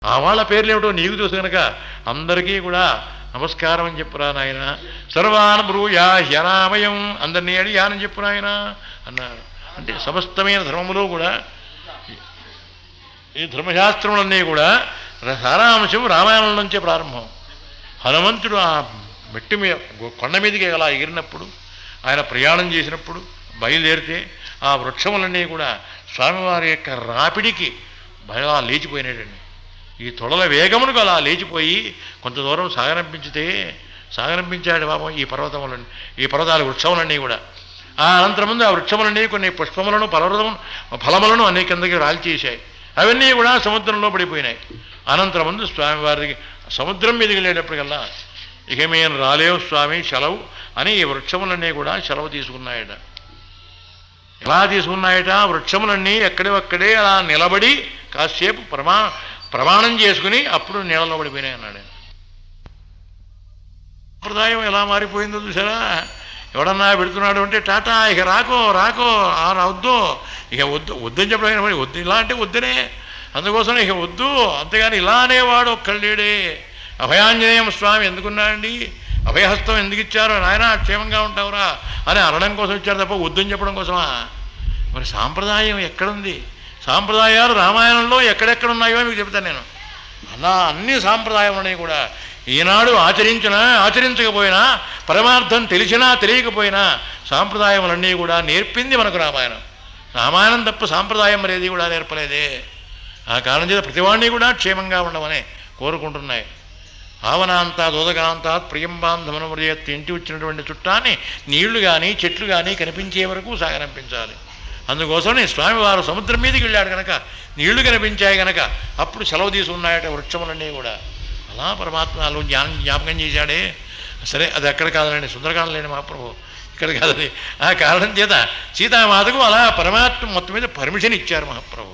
ఆ వాళ్ళ పేర్లు ఏమిటో నీకు తెలుసు కనుక అందరికీ కూడా నమస్కారం అని చెప్పురా నాయన. సర్వాన్ బ్రూయా హ్యనామయం, అందరినీ అడిగానని చెప్పు నాయన అన్నారు. అంటే సమస్తమైన ధర్మములో కూడా ఈ ధర్మశాస్త్రములన్నీ కూడా సారాంశం రామాయణం నుంచే ప్రారంభం. హనుమంతుడు ఆ మెట్టు మీద కొండ మీదకి అలా ఎగిరినప్పుడు, ఆయన ప్రయాణం చేసినప్పుడు బయలుదేరితే ఆ వృక్షములన్నీ కూడా స్వామివారి యొక్క రాపిడికి బాగా లేచిపోయినాడండి. ఈ తొడల వేగమునకు అలా లేచిపోయి కొంత దూరం సాగనంపించాడు పాపం ఈ పర్వతాల వృక్షములన్నీ కూడా. ఆ అనంతరం ముందు ఆ వృక్షములన్నీ కొన్ని పుష్పములను ఫలములను అన్ని కిందకి రాల్చేశాయి. అవన్నీ కూడా సముద్రంలో పడిపోయినాయి. అనంతరం ముందు స్వామివారికి సముద్రం మీదకి వెళ్ళేటప్పటికల్లా ఇక మేము రాలేవు స్వామి సెలవు అని ఈ వృక్షములన్నీ కూడా సెలవు తీసుకున్నాయట. ఎలా తీసుకున్నాయట? వృక్షములన్నీ ఎక్కడెక్కడే అలా నిలబడి కాసేపు ప్రమాణం చేసుకుని అప్పుడు నీళ్ళలో పడిపోయినాయి అన్నాడు. సంప్రదాయం ఎలా మారిపోయిందో చూసారా? ఎవడన్నా పెడుతున్నాడు అంటే టాటా ఇక రాకో వద్దు, ఇక వద్దని చెప్పడం మరి వద్దు ఇలా అంటే వద్దునే, అందుకోసం ఇక వద్దు. అంతేగాని ఇలా అనేవాడు ఒక్కళ్ళేడే. అభయాంజనేయం స్వామి ఎందుకున్నాడండి, అభయహస్తం ఎందుకు ఇచ్చారు, నాయన క్షేమంగా ఉంటావురా అని అనడం కోసం ఇచ్చారు తప్ప వద్దని చెప్పడం కోసమా? మరి సాంప్రదాయం ఎక్కడుంది? సాంప్రదాయాలు రామాయణంలో ఎక్కడెక్కడ ఉన్నాయో మీకు చెప్తాను నేను. అలా అన్ని సాంప్రదాయాలని కూడా ఈనాడు ఆచరించకపోయినా, పరమార్థం తెలిసినా తెలియకపోయినా సాంప్రదాయములన్నీ కూడా నేర్పింది మనకు రామాయణం. రామాయణం తప్ప సాంప్రదాయం మరేది కూడా నేర్పలేదే. ఆ కారణం చేత ప్రతివాడిని కూడా క్షేమంగా ఉండమని కోరుకుంటున్నాయి. ఆవనాంతా దోదగాంతాత్ ప్రియం బాంధమన మృయత్, ఇంటి వచ్చినటువంటి చుట్టాన్ని నీళ్లు కానీ చెట్లు కానీ కనిపించే వరకు సాగనంపించాలి. అందుకోసమే స్వామివారు సముద్రం మీదకి వెళ్ళాడు కనుక నీళ్లు కనిపించాయి కనుక అప్పుడు సెలవు తీసుకున్నాయట వృక్షములన్నీ కూడా. అలా పరమాత్మలో జ్ఞాపకం చేశాడే. సరే అది ఎక్కడ కాదనండి, సుందరకాండ లేని మహాప్రభు ఇక్కడ కాదని. ఆ కారణం చేత సీతామాతకు అలా పరమాత్మ మొత్తం మీద పర్మిషన్ ఇచ్చారు మహాప్రభు.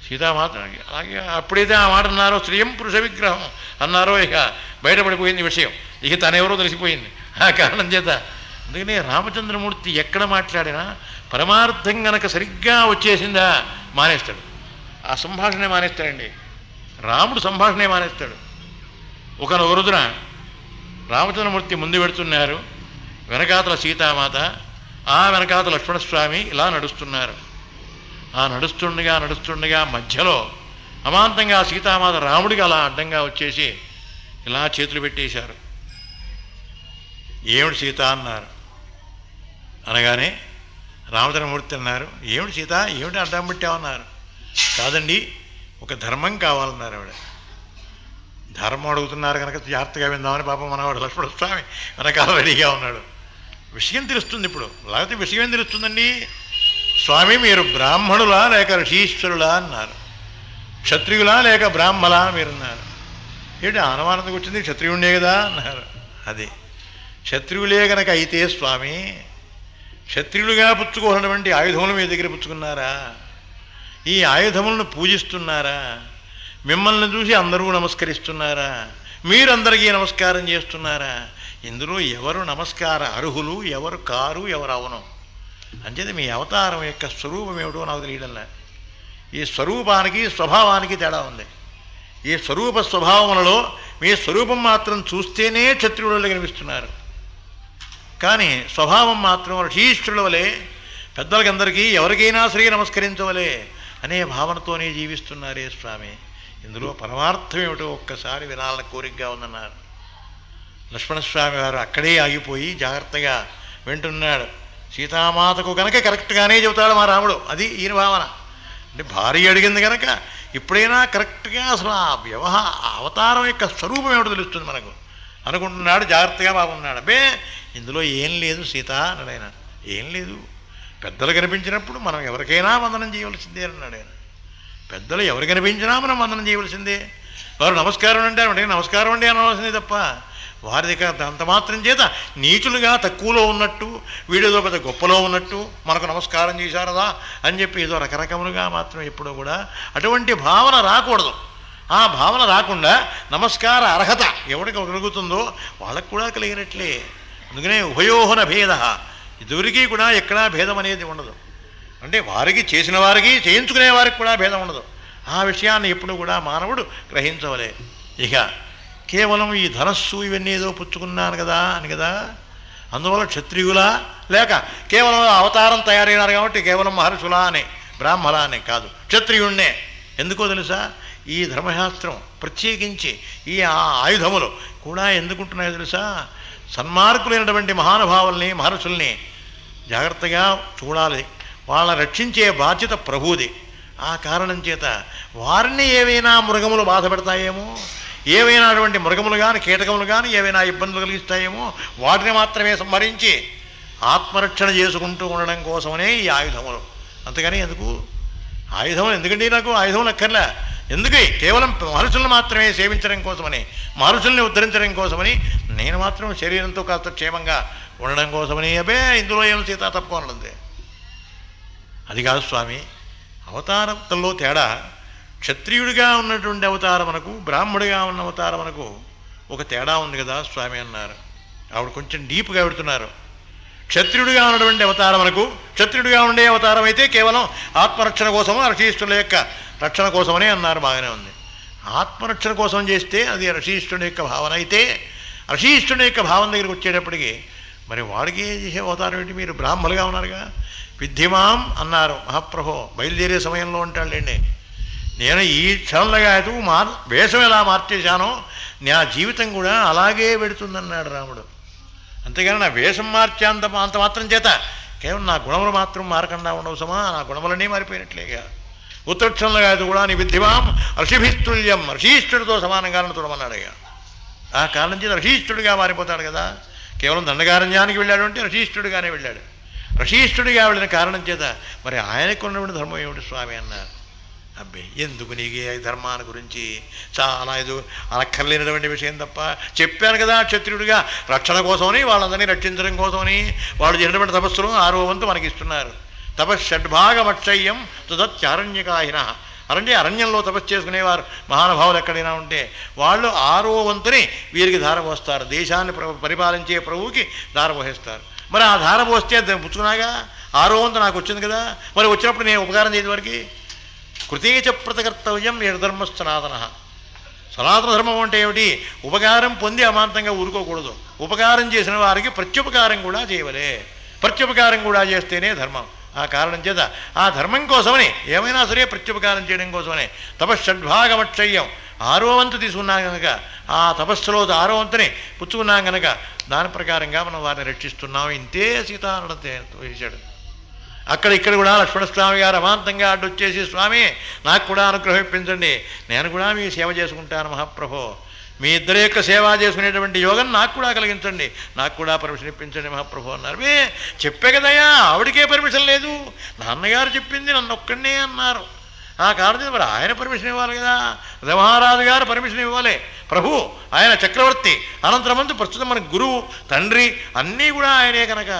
సీతామాత అలాగే అప్పుడైతే ఆ మాట అన్నారో స్త్రీయం పురుష విగ్రహం అన్నారో ఇక బయటపడిపోయింది విషయం, ఇక తనెవరో తెలిసిపోయింది. ఆ కారణం చేత అందుకనే రామచంద్రమూర్తి ఎక్కడ మాట్లాడినా పరమార్థం గనక సరిగ్గా వచ్చేసిందా మానేస్తాడు. ఆ సంభాషణే మానేస్తాడండి. రాముడు సంభాషణే మానేస్తాడు. ఒక రోజున రామచంద్రమూర్తి ముందు పెడుతున్నారు, వెనకాతల సీతామాత, ఆ వెనకాతల లక్ష్మణస్వామి ఇలా నడుస్తున్నారు. ఆ నడుస్తుండగా మధ్యలో అమాంతంగా సీతామాత రాముడికి అలా అడ్డంగా వచ్చేసి ఇలా చేతులు పెట్టేశారు. ఏమిటి సీత అన్నారు. అనగానే రామచంద్రమూర్తి అన్నారు, ఏమిటి సీత ఏమిటి అడ్డం పెట్టామన్నారు. కాదండి ఒక ధర్మం కావాలన్నారు ఆవిడ. ధర్మం అడుగుతున్నారు కనుక జాగ్రత్తగా విందామని పాపం మనవాడు లక్ష్మణస్వామి వెనకాల రెడీగా ఉన్నాడు. విషయం తెలుస్తుంది ఇప్పుడు, లేకపోతే విషయం ఏం తెలుస్తుందండి? స్వామి మీరు బ్రాహ్మణులా లేక ఋషీశ్వరులా అన్నారు. క్షత్రియులా లేక బ్రాహ్మలా మీరున్నారు. ఏంటి అనుమానంగా వచ్చింది, క్షత్రియుడే కదా అన్నారు. అది క్షత్రియులే కనుక అయితే స్వామి క్షత్రియులుగా పుచ్చుకోవాలన్నటువంటి ఆయుధములు మీ దగ్గర పుచ్చుకున్నారా? ఈ ఆయుధములను పూజిస్తున్నారా? మిమ్మల్ని చూసి అందరూ నమస్కరిస్తున్నారా? మీరందరికీ నమస్కారం చేస్తున్నారా? ఇందులో ఎవరు నమస్కార అర్హులు, ఎవరు కారు, ఎవరు అవను? అంచేది మీ అవతారం యొక్క స్వరూపం ఏమిటో నాకు తెలియడంలే. ఈ స్వరూపానికి స్వభావానికి తేడా ఉంది. ఈ స్వరూప స్వభావములలో మీ స్వరూపం మాత్రం చూస్తేనే క్షత్రియులు కనిపిస్తున్నారు, కానీ స్వభావం మాత్రం ఋషీశ్వరుల వలె పెద్దలకందరికీ ఎవరికైనా సరే నమస్కరించవలే అనే భావనతోనే జీవిస్తున్నారే స్వామి. ఇందులో పరమార్థం ఏమిటో ఒక్కసారి వినాలని కోరికగా ఉందన్నారు. లక్ష్మణస్వామి వారు అక్కడే ఆగిపోయి జాగ్రత్తగా వింటున్నాడు. సీతామాతకు కనుక కరెక్ట్గానే చెబుతాడు మా రాముడు, అది ఈయన భావన. అంటే భార్య అడిగింది కనుక ఇప్పుడైనా కరెక్ట్గా అసలు ఆ అవతారం యొక్క స్వరూపం ఏమిటో తెలుస్తుంది మనకు అనుకుంటున్నాడు. జాగ్రత్తగా బాగున్నాడు. అబ్బే ఇందులో ఏం లేదు సీత అన్నాడు ఆయన. ఏం లేదు, పెద్దలు కనిపించినప్పుడు మనం ఎవరికైనా వందనం చేయవలసిందే అన్నాడు ఆయన. పెద్దలు ఎవరు కనిపించినా మనం వందనం చేయవలసిందే. వారు నమస్కారం అంటే నమస్కారం అండి అనవలసిందే తప్ప వారి దగ్గర అంత మాత్రం చేత నీచులుగా తక్కువలో ఉన్నట్టు, వీడేదో పెద్ద గొప్పలో ఉన్నట్టు మనకు నమస్కారం చేశారదా అని చెప్పి ఏదో రకరకములుగా మాత్రం ఎప్పుడూ కూడా అటువంటి భావన రాకూడదు. ఆ భావన రాకుండా నమస్కార అర్హత ఎవరికి కలుగుతుందో వాళ్ళకు కూడా కలిగినట్లే. అందుకనే ఉభయోహన భేద, ఇదివరికి కూడా ఎక్కడా భేదం అనేది ఉండదు. అంటే వారికి చేసిన వారికి చేయించుకునే వారికి కూడా భేదం ఉండదు. ఆ విషయాన్ని ఎప్పుడు కూడా మానవుడు గ్రహించవలే. ఇక కేవలం ఈ ధనస్సు ఇవన్నీ ఏదో పుచ్చుకున్నాను కదా అని కదా, అందువల్ల క్షత్రియులా లేక కేవలం అవతారం తయారైనారు కాబట్టి కేవలం మహర్షులా అని బ్రాహ్మలా అని కాదు, క్షత్రియుణ్ణే. ఎందుకో తెలుసా, ఈ ధర్మశాస్త్రం ప్రత్యేకించి ఈ ఆయుధములు కూడా ఎందుకుంటున్నాయో తెలుసా, సన్మార్గులైనటువంటి మహానుభావుల్ని మహర్షుల్ని జాగ్రత్తగా చూడాలి, వాళ్ళ రక్షించే బాధ్యత ప్రభువుది. ఆ కారణం చేత వారిని ఏవైనా మృగములు బాధ పెడతాయేమో, ఏవైనా అటువంటి మృగములు కానీ కీటకములు కానీ ఏవైనా ఇబ్బందులు కలిగిస్తాయేమో వాటిని మాత్రమే సంహరించి ఆత్మరక్షణ చేసుకుంటూ ఉండడం కోసమనే ఈ ఆయుధములు. అంతేగాని ఎందుకు ఆయుధములు, ఎందుకండి నాకు ఆయుధములు అక్కర్లే, ఎందుకు కేవలం మహర్షులను మాత్రమే సేవించడం కోసమని, మహర్షుల్ని ఉద్ధరించడం కోసమని, నేను మాత్రం శరీరంతో కాస్త క్షేమంగా ఉండడం కోసమని. అబే ఇందులో ఏం సీత తప్పుకోనది, అది కాదు స్వామి. అవతారంలో తేడా, క్షత్రియుడిగా ఉన్నటువంటి అవతారమునకు బ్రాహ్మడిగా ఉన్న అవతారమునకు ఒక తేడా ఉంది కదా స్వామి అన్నారు. ఆవిడ కొంచెం డీప్గా పెడుతున్నారు. క్షత్రియుడిగా ఉన్నటువంటి అవతారమునకు, క్షత్రియుడిగా ఉండే అవతారం అయితే కేవలం ఆత్మరక్షణ కోసము ఋషీష్ఠుల యొక్క రక్షణ కోసమనే అన్నారు, బాగానే ఉంది. ఆత్మరక్షణ కోసం చేస్తే అది ఋషీష్ఠుని యొక్క భావన అయితే, ఋషీష్ఠుని యొక్క భావన దగ్గరికి వచ్చేటప్పటికి మరి వాడికి చేసే అవతారం ఏంటి, మీరు బ్రాహ్మలుగా ఉన్నారుగా, విద్యమాం అన్నారు మహాప్రభో. బయలుదేరే సమయంలో ఉంటాడులేండి, నేను ఈ క్షణంలో వేషం ఎలా మార్చేశానో నా జీవితం కూడా అలాగే పెడుతుందన్నాడు రాముడు. అంతేగాని నా వేషం మార్చేంత మాత్రం చేత కేవలం నా గుణములు మాత్రం మారకుండా ఉండవు సమా, నా గుణములన్నీ మారిపోయినట్లేగా. ఉత్తరక్షణంలో కాదు కూడా నీ విద్యమాం ఋషిభిస్తుల్యం, ఋషీష్ఠుడితో సమానంగా చూడమన్నాడుగా. ఆ కారణం చేత ఋషీష్ఠుడిగా మారిపోతాడు కదా. కేవలం దండకారణ్యానికి వెళ్ళాడు అంటే ఋషీష్ఠుడిగానే వెళ్ళాడు. ఋషీష్ఠుడిగా వెళ్ళిన కారణం చేత మరి ఆయనకు ఉన్నటువంటి ధర్మం ఏమిటి స్వామి అన్నారు. అబ్బే ఎందుకు నీకే ధర్మాన్ని గురించి చాలా ఇది అనక్కర్లేనటువంటి విషయం తప్ప, చెప్పాను కదా క్షత్రియుడిగా రక్షణ కోసమని, వాళ్ళందరినీ రక్షించడం కోసమని వాళ్ళు చేసినటువంటి తపస్సులు 6వ వంతు మనకి ఇస్తున్నారు. తపశ్షడ్భాగమక్షయ్యం తుదత్యారణ్యకాహిన, అరణ్యంలో తపస్సు చేసుకునేవారు మహానుభావులు ఎక్కడైనా ఉంటే వాళ్ళు 6వ వంతుని వీరికి ధారపోస్తారు, దేశాన్ని పరిపాలించే ప్రభువుకి ధారపోసేస్తారు. మరి ఆ ధారపోస్తే పుచ్చుకున్నాగా 6వ వంతు నాకు వచ్చింది కదా, మరి వచ్చినప్పుడు నేను ఉపకారం చేసే వారికి కృతేచ ప్రతకర్తవ్యం నిర్ధర్మ సనాతన. సనాతన ధర్మం అంటే ఏమిటి, ఉపకారం పొంది అమాంతంగా ఊరుకోకూడదు, ఉపకారం చేసిన వారికి ప్రత్యుపకారం కూడా చేయవలే, ప్రత్యుపకారం కూడా చేస్తేనే ధర్మం. ఆ కారణం చేత ఆ ధర్మం కోసమని ఏమైనా సరే ప్రత్యుపకారం చేయడం కోసమని తపశ్షడ్భాగమక్షయ్యం 6వ వంతు తీసుకున్నాం కనుక, ఆ తపస్సులో 6వ వంతుని పుచ్చుకున్నాం కనుక దాని ప్రకారంగా మనం వారిని రక్షిస్తున్నాం. ఇంతే సీతానడతే వేశాడు. అక్కడ ఇక్కడ కూడా లక్ష్మణస్వామి గారు అమాంతంగా అడ్డొచ్చేసి, స్వామి నాకు కూడా అనుగ్రహం ఇప్పించండి, నేను కూడా మీ సేవ చేసుకుంటాను మహాప్రభో, మీ ఇద్దరి యొక్క సేవ చేసుకునేటువంటి యోగం నాకు కూడా కలిగించండి, నాకు కూడా పర్మిషన్ ఇప్పించండి మహాప్రభు అన్నారు. చెప్పే కదయ్యా, ఆవిడికే పర్మిషన్ లేదు, నాన్నగారు చెప్పింది నన్ను ఒక్కడనే అన్నారు. ఆ కారణం మరి ఆయన పర్మిషన్ ఇవ్వాలి కదా, మహారాజు గారు పర్మిషన్ ఇవ్వాలి, ప్రభు ఆయన చక్రవర్తి, అనంతరమందు ప్రస్తుతం మన గురువు తండ్రి అన్నీ కూడా ఆయనే కనుక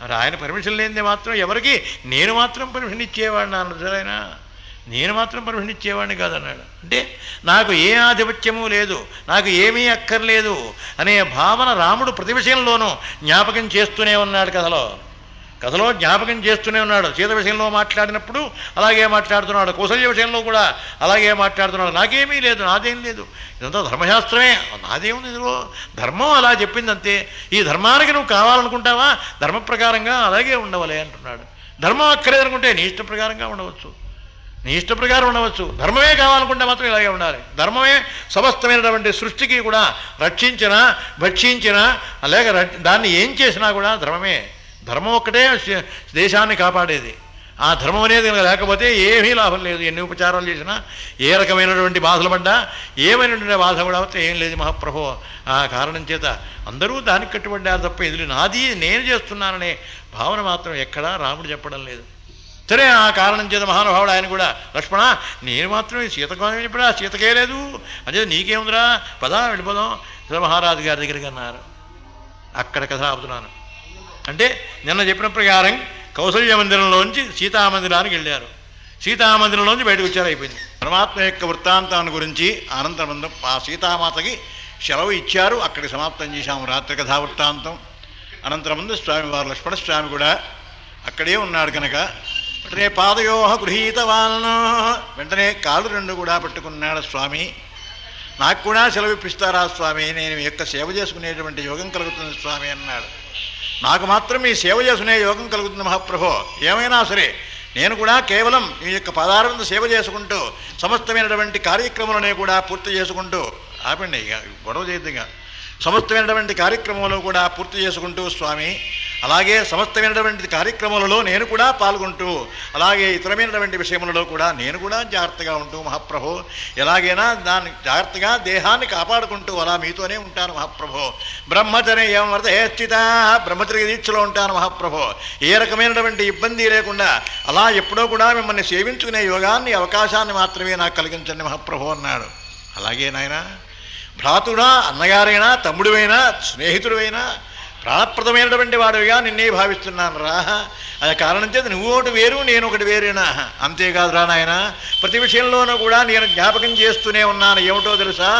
మరి ఆయన పర్మిషన్ లేనిదే మాత్రం ఎవరికి నేను మాత్రం పర్మిషన్ ఇచ్చేవాడిని అన్నాడు. ఆయన నేను మాత్రం పర్మిషన్ ఇచ్చేవాడిని కాదన్నాడు. అంటే నాకు ఏ ఆధిపత్యము లేదు, నాకు ఏమీ అక్కర్లేదు అనే భావన రాముడు ప్రతి విషయంలోనూ జ్ఞాపకం చేస్తూనే ఉన్నాడు. కథలో జ్ఞాపకం చేస్తూనే ఉన్నాడు. సీత విషయంలో మాట్లాడినప్పుడు అలాగే మాట్లాడుతున్నాడు, కౌసల్య విషయంలో కూడా అలాగే మాట్లాడుతున్నాడు. నాకేమీ లేదు, నాదేం లేదు, ఇదంతా ధర్మశాస్త్రమే, నాదేముంది ఇందులో, ధర్మం అలా చెప్పింది అంతే, ఈ ధర్మానికి నువ్వు కావాలనుకుంటావా ధర్మ ప్రకారంగా అలాగే ఉండవలే అంటున్నాడు. ధర్మం అక్కర్లేదనుకుంటే నీ ఇష్ట ప్రకారంగా ఉండవచ్చు, నీ ఇష్ట ప్రకారం ఉండవచ్చు, ధర్మమే కావాలనుకుంటే మాత్రం ఇలాగే ఉండాలి. ధర్మమే సమస్తమైనటువంటి సృష్టికి కూడా రక్షించినా భక్షించినా లేక దాన్ని ఏం చేసినా కూడా ధర్మమే. ధర్మం ఒక్కటే దేశాన్ని కాపాడేది. ఆ ధర్మం అనేది లేకపోతే ఏమీ లాభం లేదు. ఎన్ని ఉపచారాలు చేసినా, ఏ రకమైనటువంటి బాధలు పడ్డా, ఏమైనటువంటి బాధ కూడా అవుతే ఏం లేదు మహాప్రభు. ఆ కారణం చేత అందరూ దానికి కట్టుబడ్డారు తప్ప ఇది నాది నేను చేస్తున్నాననే భావన మాత్రం ఎక్కడా రాముడు చెప్పడం లేదు. సరే, ఆ కారణం చేత మహానుభావుడు ఆయన కూడా, లక్ష్మణ నేను మాత్రం సీతకు చెప్పడా, సీతకే లేదు, అదే నీకేముందిరా, పదా వెళ్ళిపోదాం మహారాజు గారి దగ్గరికి అన్నారు. అక్కడ కథ ఆపుతున్నాను. అంటే నిన్న చెప్పిన ప్రకారం కౌసల్య మందిరంలోంచి సీతామందిరానికి వెళ్ళారు, సీతామందిరంలోంచి బయటకు వచ్చారు, అయిపోయింది. పరమాత్మ యొక్క వృత్తాంతాన్ని గురించి అనంతరం ఆ సీతామాతకి సెలవు ఇచ్చారు, అక్కడికి సమాప్తం చేశాము రాత్రి కథా వృత్తాంతం. అనంతరం స్వామివారు లక్ష్మణస్వామి కూడా అక్కడే ఉన్నాడు కనుక వెంటనే పాదయోహ గృహీతవాలను, వెంటనే కాళ్ళు రెండు కూడా పట్టుకున్నాడు. స్వామి నాకు కూడా సెలవిప్పిస్తారా స్వామి, నేను మీ యొక్క సేవ చేసుకునేటువంటి యోగం కలుగుతుంది స్వామి అన్నాడు. నాకు మాత్రం మీ సేవ చేసుకునే యోగం కలుగుతుంది మహాప్రభో, ఏమైనా సరే నేను కూడా కేవలం మీ యొక్క పదార్థం సేవ చేసుకుంటూ సమస్తమైనటువంటి కార్యక్రమాలను కూడా పూర్తి చేసుకుంటూ, ఆపండి ఇక గొడవ చేయద్దుగా, సమస్తమైనటువంటి కార్యక్రమంలో కూడా పూర్తి చేసుకుంటూ స్వామి, అలాగే సమస్తమైనటువంటి కార్యక్రమాలలో నేను కూడా పాల్గొంటూ, అలాగే ఇతరమైనటువంటి విషయములలో కూడా నేను కూడా జాగ్రత్తగా ఉంటూ మహాప్రభో, ఎలాగైనా దాన్ని జాగ్రత్తగా దేహాన్ని కాపాడుకుంటూ అలా మీతోనే ఉంటాను మహాప్రభో. బ్రహ్మచర్యం వర్ధేశ్చిత, బ్రహ్మచర్య దీక్షలో ఉంటాను మహాప్రభో. ఏ రకమైనటువంటి ఇబ్బంది లేకుండా అలా ఎప్పుడో కూడా మిమ్మల్ని సేవించుకునే యోగాన్ని అవకాశాన్ని మాత్రమే నాకు కలిగించండి మహాప్రభో అన్నాడు. అలాగే నాయన, భ్రాతుడా, అన్నగారైనా, తమ్ముడివైనా, స్నేహితుడివైనా, ప్రాణప్రదమైనటువంటి వాడివిగా నిన్నే భావిస్తున్నాను రా. అది కారణం చేత నువ్వు ఒకటి వేరు, నేను ఒకటి వేరేనా. అంతేకాదు రా నాయన, ప్రతి విషయంలోనూ కూడా నేను జ్ఞాపకం చేస్తూనే ఉన్నాను. ఏమిటో తెలుసా,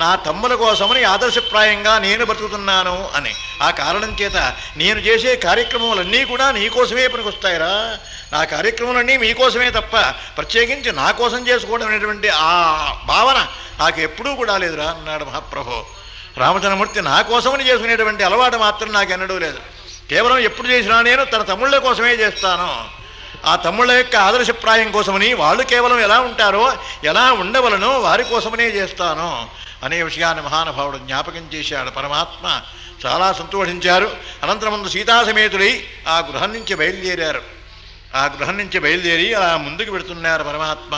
నా తమ్ముల కోసమని ఆదర్శప్రాయంగా నేను బతుకుతున్నాను అని. ఆ కారణం చేత నేను చేసే కార్యక్రమాలన్నీ కూడా నీకోసమే పనికొస్తాయిరా. నా కార్యక్రమాలన్నీ మీకోసమే తప్ప ప్రత్యేకించి నా కోసం చేసుకోవడం అనేటువంటి ఆ భావన నాకు ఎప్పుడూ కూడా లేదురా అన్నాడు మహాప్రభో. రామచంద్రమూర్తి నా కోసమని చేసుకునేటువంటి అలవాటు మాత్రం నాకు ఎన్నడూ లేదు. కేవలం ఎప్పుడు చేసినా నేను తన తమ్ముళ్ళ కోసమే చేస్తాను. ఆ తమ్ముళ్ళ యొక్క ఆదర్శప్రాయం కోసమని, వాళ్ళు కేవలం ఎలా ఉంటారో ఎలా ఉండవలనో వారి కోసమనే చేస్తాను అనే విషయాన్ని మహానుభావుడు జ్ఞాపకం చేశాడు. పరమాత్మ చాలా సంతోషించారు. అనంతరముందు సీతాసమేతుడై ఆ గృహం నుంచి బయలుదేరారు. ఆ గృహం నుంచి బయలుదేరి అలా ముందుకు పెడుతున్నారు పరమాత్మ.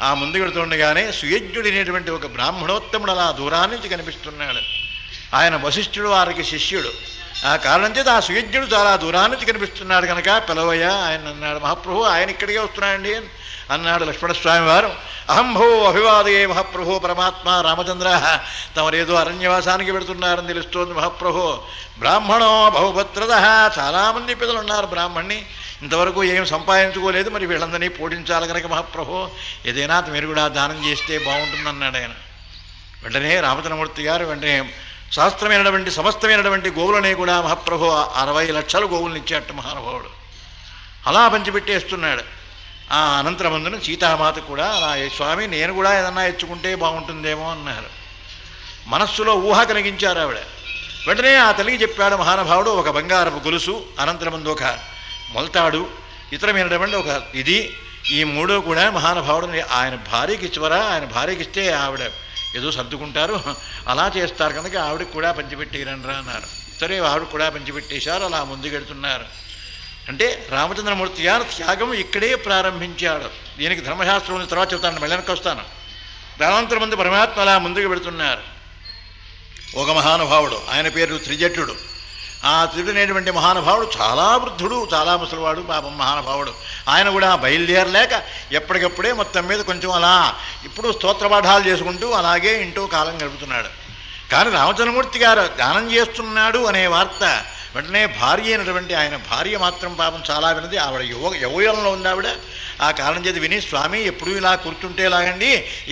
ఆ ముందుకు పెడుతుండగానే సుయజ్ఞుడైనటువంటి ఒక బ్రాహ్మణోత్తముడు అలా దూరాన్ని నుంచి కనిపిస్తున్నాడు. ఆయన వశిష్ఠుడు వారికి శిష్యుడు. ఆ కారణం చేత ఆ సుయజ్ఞుడు చాలా దూరాన్ని నుంచి కనిపిస్తున్నాడు కనుక పిలవయ్య ఆయన అన్నాడు. మహాప్రభు ఆయన ఇక్కడికే వస్తున్నాయండి అన్నాడు లక్ష్మణస్వామి వారు. అహంభో అభివాదయే మహాప్రభు. పరమాత్మ రామచంద్ర తమరేదో అరణ్యవాసానికి పెడుతున్నారని తెలుస్తోంది మహాప్రభు. బ్రాహ్మణో బహుభద్రద, చాలామంది పిల్లలు ఉన్నారు బ్రాహ్మణ్ణి, ఇంతవరకు ఏం సంపాదించుకోలేదు, మరి వీళ్ళందరినీ పోషించాలి కనుక మహాప్రభు ఏదైనా మీరు కూడా దానం చేస్తే బాగుంటుందన్నాడు ఆయన. వెంటనే రామచంద్రమూర్తి గారు వెంటనే శాస్త్రమైనటువంటి సమస్తమైనటువంటి గోవులని కూడా మహాప్రభు 60 లక్షల గోవులను ఇచ్చేట మహానుభావుడు. అలా పంచిపెట్టేస్తున్నాడు. ఆ అనంతరమందున సీతామాత కూడా అలా, స్వామి నేను కూడా ఏదన్నా ఇచ్చుకుంటే బాగుంటుందేమో అన్నారు. మనస్సులో ఊహ కలిగించారు ఆవిడ. వెంటనే ఆ తల్లికి చెప్పాడు మహానుభావుడు, ఒక బంగారపు గొలుసు, అనంతరమందు ఒక మొలతాడు, ఇతరమైనటువంటి ఒక ఇది, ఈ మూడో కూడా మహానుభావుడు ఆయన భార్యకి ఇచ్చివరా, ఆయన భార్యకి ఇస్తే ఆవిడ ఏదో సర్దుకుంటారు, అలా చేస్తారు కనుక ఆవిడకి కూడా పంచిపెట్టేయరండ్రా అన్నారు. సరే ఆవిడ కూడా పంచిపెట్టేశారు. అలా ముందుకెడుతున్నారు. అంటే రామచంద్రమూర్తి గారు త్యాగం ఇక్కడే ప్రారంభించాడు. దీనికి ధర్మశాస్త్రం తర్వాత చెప్తాను, మళ్ళీ వెనక్కి వస్తాను. రామాంతరమందు పరమాత్మ అలా ముందుకు పెడుతున్నారు. ఒక మహానుభావుడు, ఆయన పేరు త్రిజటుడు. ఆ త్రిజటుడైనటువంటి మహానుభావుడు చాలా వృద్ధుడు, చాలా ముసలివాడు పాపం మహానుభావుడు. ఆయన కూడా బయలుదేరలేక ఎప్పటికప్పుడే మొత్తం మీద కొంచెం అలా ఇప్పుడు స్తోత్రపాఠాలు చేసుకుంటూ అలాగే ఇంటో కాలం గడుపుతున్నాడు. కానీ రామచంద్రమూర్తి గారు దానం చేస్తున్నాడు అనే వార్త వెంటనే భార్య అయినటువంటి ఆయన భార్య మాత్రం పాపం చాలా వినది. ఆవిడ యవ్వనంలో ఉంది ఆవిడ. ఆ కారణం చేతి విని, స్వామి ఎప్పుడు ఇలా కూర్చుంటే లాగండి,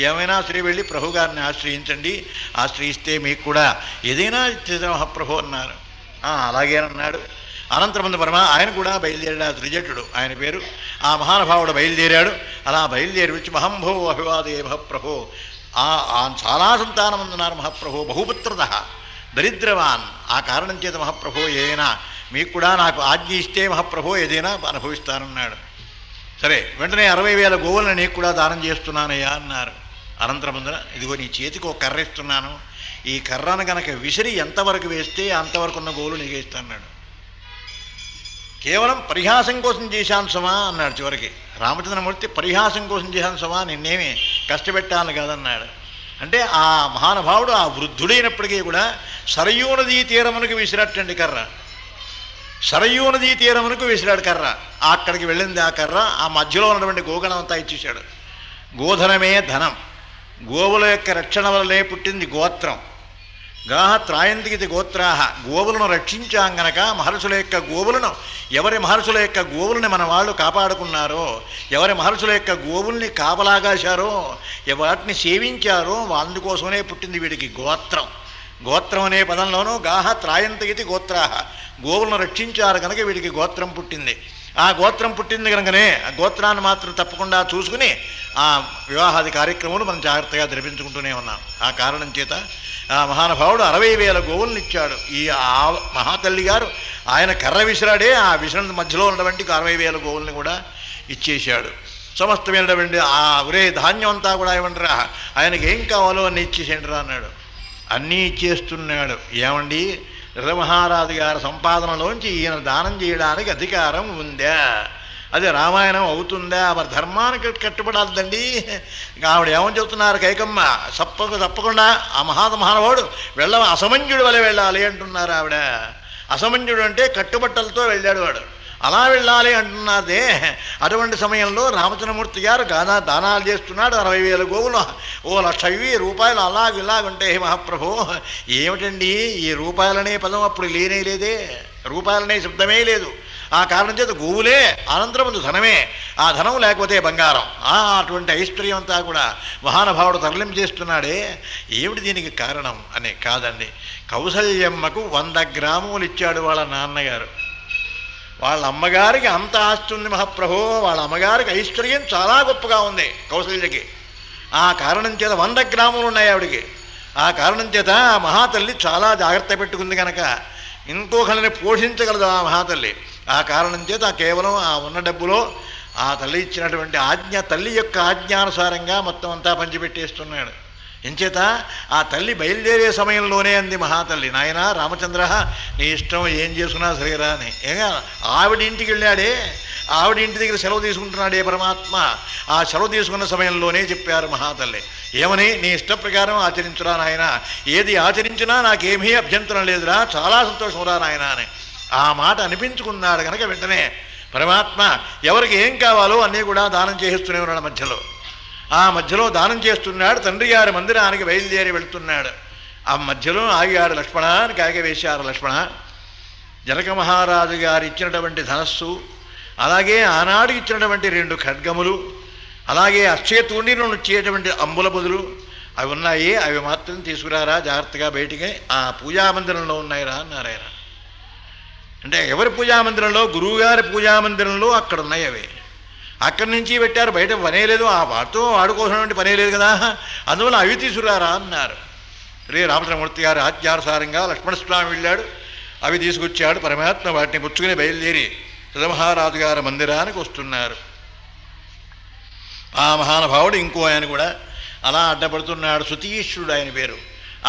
ఏమైనా సరే వెళ్ళి ప్రభు గారిని ఆశ్రయించండి, ఆశ్రయిస్తే మీకు కూడా ఏదైనా ఇచ్చేదా మహాప్రభు అన్నారు. అలాగేనన్నాడు. అనంతరమందు ఆయన కూడా బయలుదేరాడు. ఆ త్రిజటుడు ఆయన పేరు. ఆ మహానుభావుడు బయలుదేరాడు. అలా బయలుదేరి వచ్చి మహంభో అభివాదే మహాప్రభో, చాలా సంతానం అందున్నారు మహాప్రభో, బహుపుత్రత దరిద్రవాన్. ఆ కారణం చేత మహాప్రభో ఏదైనా మీకు కూడా నాకు ఆజ్ఞ ఇస్తే మహాప్రభో ఏదైనా అనుభవిస్తానన్నాడు. సరే వెంటనే 60,000 గోవులను నీకు కూడా దానం చేస్తున్నానయ్యా అన్నారు. అనంతరమందున ఇదిగో నీ చేతికి ఒక కర్ర ఇస్తున్నాను, ఈ కర్రను కనుక విసిరి ఎంతవరకు వేస్తే అంతవరకు ఉన్న గోవులు నీకు ఇస్తాన్నాడు. కేవలం పరిహాసం కోసం చేశాను సమా అన్నాడు చివరికి. రామచంద్రమూర్తి పరిహాసం కోసం చేశాను సమా, నిన్నేమి కష్టపెట్టాను కాదన్నాడు. అంటే ఆ మహానుభావుడు ఆ వృద్ధుడైనప్పటికీ కూడా సరయూ నదీ తీరమునకు విసిరట్టండి కర్ర. సరయూ నదీ తీరమునకు విసిరాడు కర్ర. అక్కడికి వెళ్ళింది ఆ కర్ర. ఆ మధ్యలో ఉన్నటువంటి గోగణం అంతా ఇచ్చేశాడు. గోధనమే ధనం, గోవుల యొక్క రక్షణ వల్లే పుట్టింది గోత్రం. గాహ త్రాయంతికి గోత్రాహ, గోవులను రక్షించాం గనక మహర్షుల యొక్క గోవులను, ఎవరి మహర్షుల యొక్క గోవుల్ని మన వాళ్ళు కాపాడుకున్నారో, ఎవరి మహర్షుల యొక్క గోవుల్ని కాపలాగాశారో, వాటిని సేవించారో అందుకోసమే పుట్టింది వీడికి గోత్రం. గోత్రం అనే పదంలోనూ గాహ త్రాయంతికి గోత్రాహ, గోవులను రక్షించారు కనుక వీడికి గోత్రం పుట్టింది. ఆ గోత్రం పుట్టింది కనుకనే ఆ గోత్రాన్ని మాత్రం తప్పకుండా చూసుకుని ఆ వివాహాది కార్యక్రమాలు మనం జాగ్రత్తగా జరిపించుకుంటూనే ఉన్నాం. ఆ కారణం చేత ఆ మహానుభావుడు 60,000 గోవులను ఇచ్చాడు. ఈ మహాతల్లి గారు ఆయన కర్ర విసిరాడే, ఆ విసిరిన మధ్యలో ఉన్నటువంటి 60,000 గోవుల్ని కూడా ఇచ్చేశాడు. సమస్తమైనటువంటి ఆ ఒరే ధాన్యం అంతా కూడా ఏమంటారా, ఆయనకి ఏం కావాలో అన్నీ ఇచ్చేసేండిరా అన్నాడు. అన్నీ ఇచ్చేస్తున్నాడు. ఏమండి, రమహారాజు గారి సంపాదనలోంచి ఈయన దానం చేయడానికి అధికారం ఉందా? అది రామాయణం అవుతుందా? మరి ధర్మానికి కట్టుబడాలండి. ఆవిడ ఏమని చెబుతున్నారు కైకమ్మ, తప్పకుండా ఆ మహానుభావుడు అసమంజుడు వలె వెళ్ళాలి అంటున్నారు ఆవిడ. అసమంజుడు అంటే కట్టుబట్టలతో వెళ్ళాడు వాడు, అలా వెళ్ళాలి అంటున్నదే. అటువంటి సమయంలో రామచంద్రమూర్తి గారు దానాలు చేస్తున్నాడు. 60,000 గోవులు, 1,00,000 రూపాయలు అలాగుంటే మహాప్రభు ఏమిటండి ఈ రూపాయలనే పదం అప్పుడు లేదే, రూపాయలనే శబ్దమే లేదు. ఆ కారణం చేత గోవులే, అనంతరం ధనమే, ఆ ధనం లేకపోతే బంగారం, అటువంటి ఐశ్వర్యం అంతా కూడా మహానుభావుడు తరలింపు చేస్తున్నాడే. ఏమిటి దీనికి కారణం అని కాదండి, కౌసల్యమ్మకు 100 గ్రాములు ఇచ్చాడు వాళ్ళ నాన్నగారు. వాళ్ళ అమ్మగారికి అంత ఆస్తి ఉంది మహాప్రభు, వాళ్ళ అమ్మగారికి ఐశ్వర్యం చాలా గొప్పగా ఉంది కౌసల్యకి. ఆ కారణం చేత 100 గ్రాములు ఉన్నాయి ఆవిడికి. ఆ కారణం చేత ఆ మహాతల్లి చాలా జాగ్రత్త పెట్టుకుంది కనుక ఇంకొకరిని పోషించగలదు ఆ మహాతల్లి. ఆ కారణం చేత కేవలం ఆ ఉన్న డబ్బులో ఆ తల్లి ఇచ్చినటువంటి ఆజ్ఞ, తల్లి యొక్క ఆజ్ఞానుసారంగా మొత్తం అంతా పంచిపెట్టేస్తున్నాడు. ఎంచేత ఆ తల్లి బయలుదేరే సమయంలోనే అంది మహాతల్లి, నాయనా రామచంద్ర నీ ఇష్టం ఏం చేసుకున్నా సరేరా అని. ఆవిడ ఇంటికి వెళ్ళాడే, ఆవిడ ఇంటి దగ్గర సెలవు తీసుకుంటున్నాడే పరమాత్మ. ఆ సెలవు తీసుకున్న సమయంలోనే చెప్పారు మహాతల్లి, ఏమని, నీ ఇష్ట ప్రకారం ఆచరించురా నాయన, ఏది ఆచరించినా నాకేమీ అభ్యంతరం లేదురా, చాలా సంతోషంరా నాయన అని ఆ మాట అనిపించుకున్నాడు కనుక వెంటనే పరమాత్మ ఎవరికి ఏం కావాలో అన్నీ కూడా దానం చేస్తూనే ఉన్నాడు. ఆ మధ్యలో దానం చేస్తున్నాడు. తండ్రి గారి మందిరానికి బయలుదేరి వెళుతున్నాడు. ఆ మధ్యలో ఆగాడు. లక్ష్మణ అని కాక వేశారు. లక్ష్మణ, జనక మహారాజు గారు ఇచ్చినటువంటి ధనస్సు, అలాగే ఆనాడు ఇచ్చినటువంటి 2 ఖడ్గములు, అలాగే అక్షయతూణిలో వచ్చేటువంటి అంబుల బదులు అవి ఉన్నాయి, అవి మాత్రం తీసుకురారా జాగ్రత్తగా బయటికి, ఆ పూజామందిరంలో ఉన్నాయిరా అన్నారు ఆయన. అంటే ఎవరి పూజామందిరంలో? గురువుగారి పూజామందిరంలో అక్కడ ఉన్నాయి అవి. అక్కడి నుంచి పెట్టారు, బయట పనే లేదు, ఆ వాటితో వాడుకోవాల్సినటువంటి పనే లేదు కదా, అందువల్ల అవి తీసుకురారా అన్నారు. రామచంద్రమూర్తి గారు ఆజ్ఞానుసారంగా లక్ష్మణస్వామి వెళ్ళాడు, అవి తీసుకొచ్చాడు. పరమాత్మ వాటిని పుచ్చుకుని బయలుదేరి మహారాజు గారి మందిరానికి వస్తున్నారు. ఆ మహానుభావుడు ఇంకో ఆయన కూడా అలా అడ్డపడుతున్నాడు, సుతీశ్వరుడు ఆయన పేరు.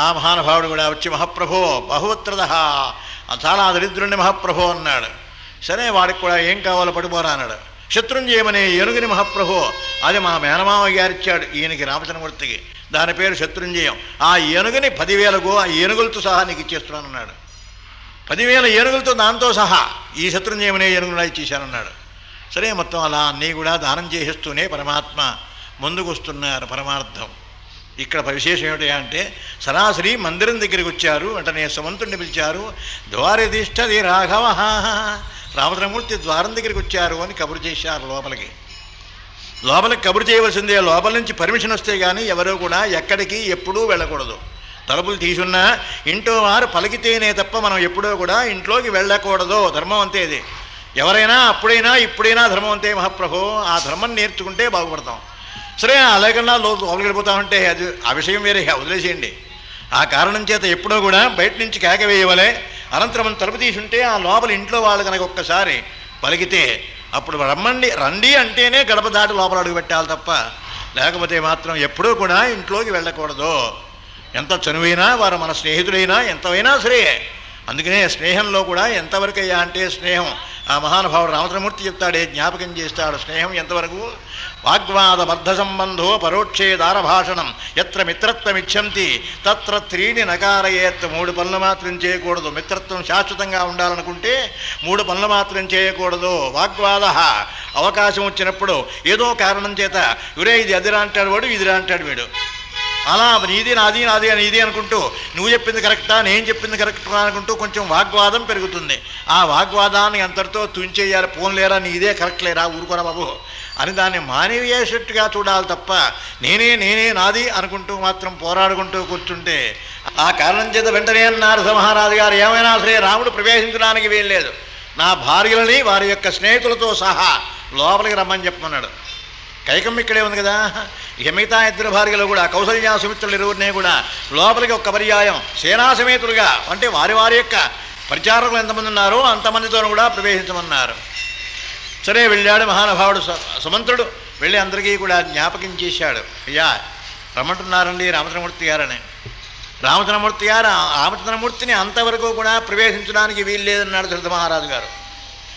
ఆ మహానుభావుడు కూడా వచ్చి, మహాప్రభో బహువత్రద, చాలా దరిద్రుణ్ణి మహాప్రభో అన్నాడు. సరే వాడికి కూడా ఏం కావాలో పడిపోరా అన్నాడు. శత్రుంజయమనే ఏనుగుని మహాప్రభో, అది మా మేనమామ గారిచ్చాడు ఈయనకి రామచంద్రమూర్తికి, దాని పేరు శత్రుంజయం. ఆ ఏనుగుని 10,000 ఆ ఏనుగులతో సహా నీకు ఇచ్చేస్తున్నానన్నాడు. 10,000 ఏనుగులతో దాంతో సహా ఈ శత్రుంజయమనే ఏనుగులా ఇచ్చేశానన్నాడు. సరే మొత్తం అలా అన్నీ కూడా దానం చేసేస్తూనే పరమాత్మ ముందుకు వస్తున్నారు. పరమార్థం ఇక్కడ విశేషం ఏమిటి అంటే, సరాసరి మందిరం దగ్గరికి వచ్చారు. వెంటనే సుమంతుడిని పిలిచారు. ద్వారధిష్ఠది రాఘవ, రామచంద్రమూర్తి ద్వారం దగ్గరికి వచ్చారు అని కబురు చేశారు. లోపలికి కబురు చేయవలసిందే. లోపల నుంచి పర్మిషన్ వస్తే కానీ ఎవరో కూడా ఎక్కడికి ఎప్పుడూ వెళ్ళకూడదు. తలుపులు తీసున్నా ఇంట్లో వారు పలికితేనే తప్ప మనం ఎప్పుడూ కూడా ఇంట్లోకి వెళ్ళకూడదు. ధర్మం అంతే ఇది. ఎవరైనా అప్పుడైనా ఇప్పుడైనా ధర్మం అంతే మహాప్రభు. ఆ ధర్మం నేర్చుకుంటే బాగుపడతాం. సరే అలాగన్నా లోపలికి వెళ్ళిపోతామంటే అది ఆ విషయం వేరే, వదిలేసేయండి. ఆ కారణం చేత ఎప్పుడో కూడా బయట నుంచి కేక వేయవలే. అనంతరం తలుపు తీసుంటే ఆ లోపల ఇంట్లో వాళ్ళు కనుక ఒక్కసారి పలికితే అప్పుడు రండి అంటేనే గడప దాటి లోపల అడుగు పెట్టాలి తప్ప, లేకపోతే మాత్రం ఎప్పుడూ కూడా ఇంట్లోకి వెళ్ళకూడదు. ఎంత చనువైనా వారు మన స్నేహితులైనా ఎంతైనా సరే. అందుకనే స్నేహంలో కూడా ఎంతవరకయ్యా అంటే, స్నేహం ఆ మహానుభావుడు రామచంద్రమూర్తి చెప్తాడే, జ్ఞాపకం చేస్తాడు. స్నేహం ఎంతవరకు? వాగ్వాద బద్ధ సంబంధో పరోక్షే దారభాషణం ఎత్ర మిత్రత్వమిచ్చంతి తత్ర 3 నకారయేత్. 3 పనులు మాత్రం చేయకూడదు. మిత్రత్వం శాశ్వతంగా ఉండాలనుకుంటే 3 పనులు మాత్రం చేయకూడదు. వాగ్వాద, అవకాశం వచ్చినప్పుడు ఏదో కారణం చేత ఇవరే ఇది అదిరా అంటాడు వాడు, ఇదిరా అంటాడు వీడు. అలా నీది నాది నాది అని ఇది అనుకుంటూ నువ్వు చెప్పింది కరెక్టా నేను చెప్పింది కరెక్టా అనుకుంటూ కొంచెం వాగ్వాదం పెరుగుతుంది. ఆ వాగ్వాదాన్ని అంతటితో తుంచేయాలి. పోన్లేరా నీదే కరెక్ట్ లేరా ఊరుకోరా బాబు అని దాన్ని మానవీయేటట్టుగా చూడాలి తప్ప నేనే నాది అనుకుంటూ మాత్రం పోరాడుకుంటూ కూర్చుంటే ఆ కారణం చేత వెంటనే అన్నారు మహారాజు గారు, ఏమైనా సరే రాముడు ప్రవేశించడానికి వీల్లేదు. నా భార్యలని వారి యొక్క స్నేహితులతో సహా లోపలికి రమ్మని చెప్పమన్నాడు. కైకమ్మ ఇక్కడే ఉంది కదా, ఇక మిగతా ఇద్దరు భార్యలు కూడా కౌసల్య సుమిత్రులు ఇరువురినే కూడా లోపలికి ఒక్క పర్యాయం సేనాసమేతులుగా, అంటే వారి వారి యొక్క పరిచారకులు ఎంతమంది ఉన్నారో అంతమందితో కూడా ప్రవేశించమన్నారు. సరే వెళ్ళాడు మహానుభావుడు సుమంత్రుడు. వెళ్ళి అందరికీ కూడా జ్ఞాపకం చేశాడు, అయ్యా రమ్మంటున్నారండి రామచంద్రమూర్తి గారని. రామచంద్రమూర్తిని అంతవరకు కూడా ప్రవేశించడానికి వీలు లేదన్నాడు ధృతమహారాజు గారు.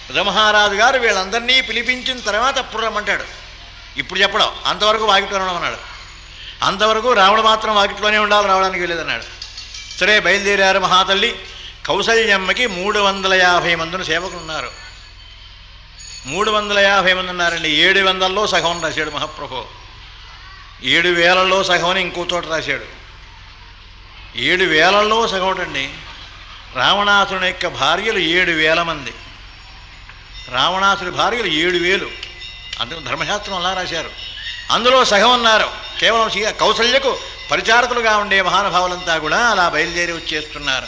ధృతమహారాజు గారు వీళ్ళందరినీ పిలిపించిన తర్వాత అప్పుడు రమ్మంటాడు. ఇప్పుడు చెప్పడం అంతవరకు వాకిట్లోనే ఉన్నాడు. అంతవరకు రావణ మాత్రం వాకిట్లోనే ఉండాలి, రావడానికి వీలేదన్నాడు. సరే బయలుదేరారు మహాతల్లి. కౌసల్యమ్మకి 350 మందిని సేవకులు ఉన్నారు. 350 మంది ఉన్నారండి. 700లో సగం రాశాడు మహాప్రభు. 7000లో సగం ఇంకో చోట రాశాడు. 7000లో సగం అండి. రావణాసుని యొక్క భార్యలు 7000 మంది. రావణాసుడి భార్యలు 7000. అందుకు ధర్మశాస్త్రం అలా రాశారు. అందులో సగం ఉన్నారు కేవలం కౌసల్యకు పరిచారకులుగా ఉండే మహానుభావులంతా కూడా అలా బయలుదేరి వచ్చేస్తున్నారు.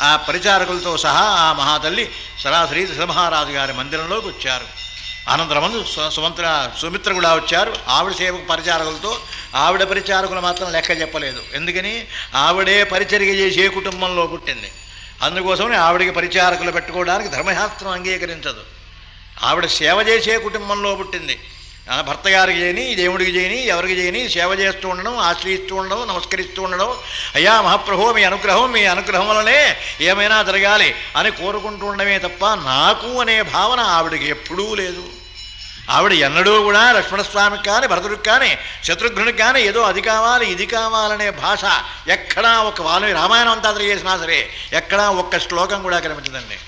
ఆ పరిచారకులతో సహా ఆ మహాతల్లి సరాసరి ధృతమహారాజు గారి మందిరంలోకి వచ్చారు. అనంతరమందు సుమిత్ర కూడా వచ్చారు. ఆవిడ సేవకు పరిచారకులతో. ఆవిడ పరిచారకులు మాత్రం లెక్క చెప్పలేదు. ఎందుకని ఆవిడే పరిచర్య చేసే కుటుంబంలో పుట్టింది. అందుకోసమని ఆవిడికి పరిచారకులు పెట్టుకోవడానికి ధర్మశాస్త్రం అంగీకరించదు. ఆవిడ సేవ చేసే కుటుంబంలో పుట్టింది. భర్త గారికి చేయని, దేవుడికి చేయని, ఎవరికి చేయని సేవ చేస్తూ ఉండడం, ఆశ్రయిస్తూ ఉండడం, నమస్కరిస్తూ ఉండడం. అయ్యా మహాప్రభు మీ అనుగ్రహం వల్లనే ఏమైనా జరగాలి అని కోరుకుంటూ ఉండమే తప్ప నాకు అనే భావన ఆవిడకి ఎప్పుడూ లేదు. ఆవిడ ఎన్నడూ కూడా లక్ష్మణస్వామికి కానీ, భరతుడికి కానీ, శత్రుఘ్నుడికి కానీ ఏదో అది కావాలి ఇది కావాలనే భాష ఎక్కడా ఒక వాల్మీకి రామాయణం అంతా చేసినా సరే ఎక్కడా ఒక్క శ్లోకం కూడా కనిపించదండి.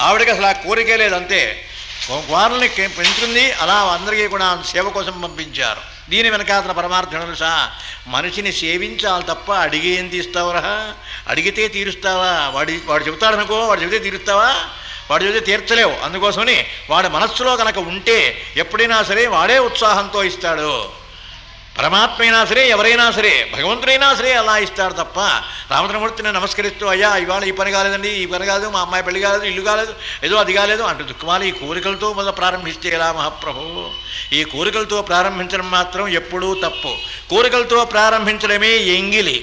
ఆవిడకి అసలు ఆ కోరికే లేదు. అంతే వారిని పెంచుకుంది. అలా అందరికీ కూడా సేవ కోసం పంపించారు. దీని వెనకాతల పరమార్థం తెలుసా? మనిషిని సేవించాలి తప్ప అడిగి ఏం తీస్తావురా? అడిగితే తీరుస్తావా? వాడు చెబుతాడనుకో, వాడు చెబితే తీరుస్తావా? వాడు చెబితే తీర్చలేవు. అందుకోసమని వాడి మనస్సులో కనుక ఉంటే ఎప్పుడైనా సరే వాడే ఉత్సాహంతో ఇస్తాడు. పరమాత్మ అయినా సరే, ఎవరైనా సరే, భగవంతుడైనా సరే అలా ఇస్తాడు తప్ప రామచంద్రమూర్తిని నమస్కరిస్తూ అయ్యా ఇవాళ ఈ పని కాలేదండి, ఈ పని కాదు, మా అమ్మాయి పెళ్లి కాలేదు, ఇల్లు కాలేదు, ఏదో అది కాలేదు అంటూ దుఃఖమాలి ఈ కోరికలతో మొదలు ప్రారంభిస్తే ఎలా మహాప్రభు? ఈ కోరికలతో ప్రారంభించడం మాత్రం ఎప్పుడూ తప్పు. కోరికలతో ప్రారంభించడమే ఎంగిలి.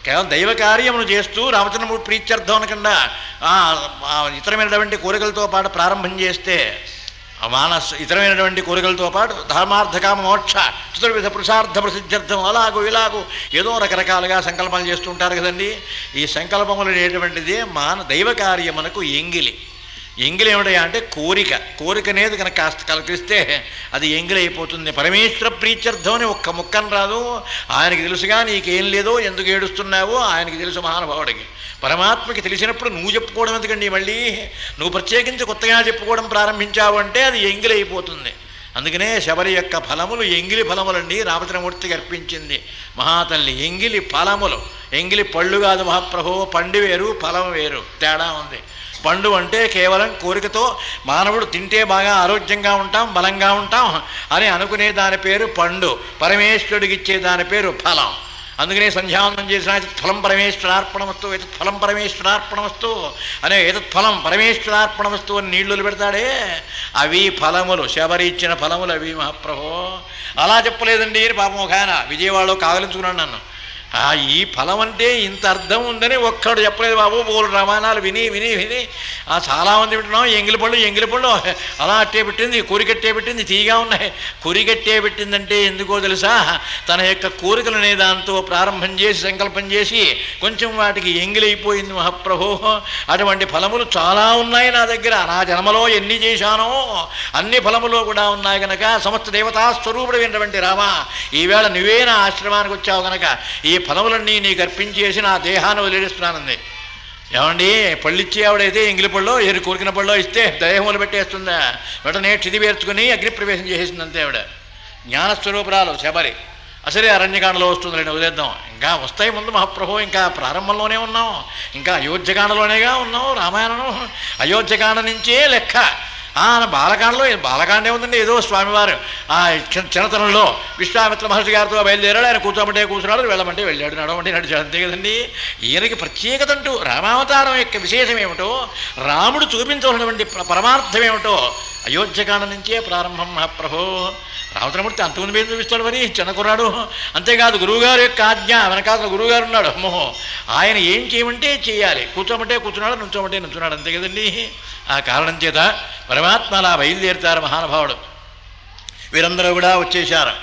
కేవలం దైవ కార్యమును చేస్తూ రామచంద్రమూర్తి ప్రీత్యర్థం అనకుండా ఇతరమైనటువంటి కోరికలతో పాటు ప్రారంభం చేస్తే ఇతరమైనటువంటి కోరికలతో పాటు ధర్మార్థకామ మోక్ష చతుర్విధ పురుషార్థ ప్రసిద్ధ్యర్థం అలాగూ ఇలాగూ ఏదో రకరకాలుగా సంకల్పాలు చేస్తూ ఉంటారు కదండి. ఈ సంకల్పములు అనేటువంటిదే దైవ కార్యమునకు ఎంగిలి. ఎంగిలి ఏమిటయా అంటే కోరిక అనేది కనుక కాస్త కల్పిస్తే అది ఎంగిలి అయిపోతుంది. పరమేశ్వర ప్రీత్యర్థం అని ఒక్క ముక్కను రాదు. ఆయనకి తెలుసుగా నీకేం లేదో, ఎందుకు ఏడుస్తున్నావో ఆయనకి తెలుసు మహానుభావుడికి. పరమాత్మకి తెలిసినప్పుడు నువ్వు చెప్పుకోవడం ఎందుకండి? మళ్ళీ నువ్వు ప్రత్యేకించి కొత్తగా చెప్పుకోవడం ప్రారంభించావు అంటే అది ఎంగిలి అయిపోతుంది. అందుకనే శబరి యొక్క ఫలములు ఎంగిలి ఫలములండి రామచంద్రమూర్తికి అర్పించింది మహాతల్లి. ఎంగిలి ఫలములు, ఎంగిలి పళ్ళు కాదు మహాప్రభు. పండు వేరు, ఫలం వేరు, తేడా ఉంది. పండు అంటే కేవలం కోరికతో మానవుడు తింటే బాగా ఆరోగ్యంగా ఉంటాం, బలంగా ఉంటాం అని అనుకునే దాని పేరు పండు. పరమేశ్వరుడికి ఇచ్చే దాని పేరు ఫలం. అందుకనే సంధ్యావందనం చేసిన ఫలం పరమేశ్వరార్పణమస్తు, ఫలం పరమేశ్వరార్పణమస్తు అనే ఫలం పరమేశ్వరార్పణమస్తు అని నీళ్లు పెడతాడే అవి ఫలములు. శబరి ఇచ్చిన ఫలములు అవి మహాప్రభు. అలా చెప్పలేదండి అని పాపం ఒక ఆయన విజయవాడలో కాగలించుకున్నాను నన్ను. ఈ ఫలం అంటే ఇంత అర్థం ఉందని ఒక్కడు చెప్పలేదు బాబు. బోలు రామాయణాలు విని విని విని చాలామంది వింటున్నాం. ఎంగిలి పళ్ళు అలా అట్టే పెట్టింది, కోరికట్టే పెట్టింది, తీగా ఉన్నాయి. కోరికట్టే పెట్టిందంటే ఎందుకో తెలుసా? తన యొక్క కోరికలు అనే దాంతో ప్రారంభం చేసి సంకల్పం చేసి కొంచెం వాటికి ఎంగిలైపోయింది మహాప్రభు. అటువంటి ఫలములు చాలా ఉన్నాయి నా దగ్గర. నా జన్మలో ఎన్ని చేశానో అన్ని ఫలములో కూడా ఉన్నాయి కనుక సమస్త దేవతా స్వరూపుడు అయినటువంటి రామా, ఈవేళ నువ్వే నా ఆశ్రమానికి వచ్చావు కనుక ఈ ఫలములన్నీ నీకు అర్పించేసి నా దేహాన్ని వదిలేస్తున్నానంది. ఏమండి పళ్ళిచ్చే ఆవిడైతే ఎంగిలి పళ్ళో ఏరు కోరికిన పళ్ళో ఇస్తే దేహములు పెట్టేస్తుందా? వెంటనే క్షిది పేర్చుకుని అగ్నిప్రవేశం చేసేసింది అంతే ఆవిడ. జ్ఞానస్వరూపురాలు శబరి. అసలే అరణ్యకాండలో వస్తుందిలేండి, వదిలేద్దాం. ఇంకా వస్తాయి ముందు మహాప్రభు. ఇంకా ప్రారంభంలోనే ఉన్నాం, ఇంకా అయోధ్యకాండలోనేగా ఉన్నాం. రామాయణం అయోధ్యకాండ నుంచే లెక్క. బాలకాండే ఉందండి. ఏదో స్వామివారు ఆ చిన్నతనంలో విశ్వామిత్ర మహర్షి గారితో బయలుదేరాడు. ఆయన కూర్చోమంటే కూర్చున్నాడు, వెళ్ళమంటే వెళ్ళాడు, నడవమంటే నడిచాడు, అంతే కదండి. ఈయనకి ప్రత్యేకత అంటూ రామావతారం యొక్క విశేషం ఏమిటో, రాముడు చూపించవలసినటువంటి పరమార్థం ఏమిటో అయోధ్యకాండ నుంచే ప్రారంభం. మహాప్రభో రామచంద్రమూర్తి అంతకుముందు మీద చూపిస్తాడు, మరి చిన్న కుర్రాడు. అంతేకాదు గురువుగారు యొక్క ఆజ్ఞ, వెనకాల గురువుగారు ఉన్నాడు. అమ్మో, ఆయన ఏం చేయమంటే చేయాలి, కూర్చోమంటే కూర్చున్నాడు, నుంచోమంటే నుంచున్నాడు, అంతే కదండి. ఆ కారణం చేత పరమాత్మ అలా బయలుదేరుతారు మహానుభావుడు. వీరందరూ కూడా వచ్చేశారు.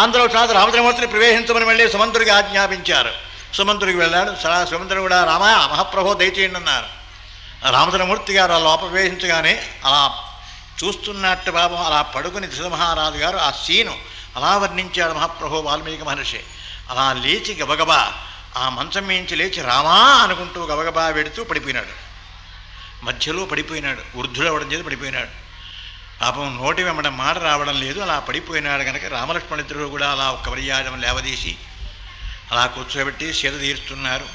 ఆంధ్ర తర్వాత రామచంద్రమూర్తిని ప్రవేశించమని మళ్ళీ సుమంతుడికి ఆజ్ఞాపించారు. సుమంతుడికి వెళ్ళాడు. సుమంతుడు కూడా రామ మహాప్రభో దయచేయండి అన్నారు. రామచంద్రమూర్తి గారు ఆ లోపల ప్రవేశించగానే అలా చూస్తున్నట్టు బాబు అలా పడుకుని దశరథ మహారాజు గారు ఆ సీను అలా వర్ణించాడు మహాప్రభు వాల్మీకి మహర్షి. అలా లేచి గబగబా ఆ మంచం మించి లేచి రామా అనుకుంటూ గబగబా వెడుతూ పడిపోయినాడు. మధ్యలో పడిపోయినాడు, వృద్ధుడవడం చేసి పడిపోయినాడు. పాపం నోటి వెంబడ మాట రావడం లేదు, అలా పడిపోయినాడు. కనుక రామలక్ష్మణిద్దరూ కూడా అలా ఒక్క పర్యాయం లేవదీసి అలా కూర్చోబెట్టి సేద తీరుస్తున్నారు.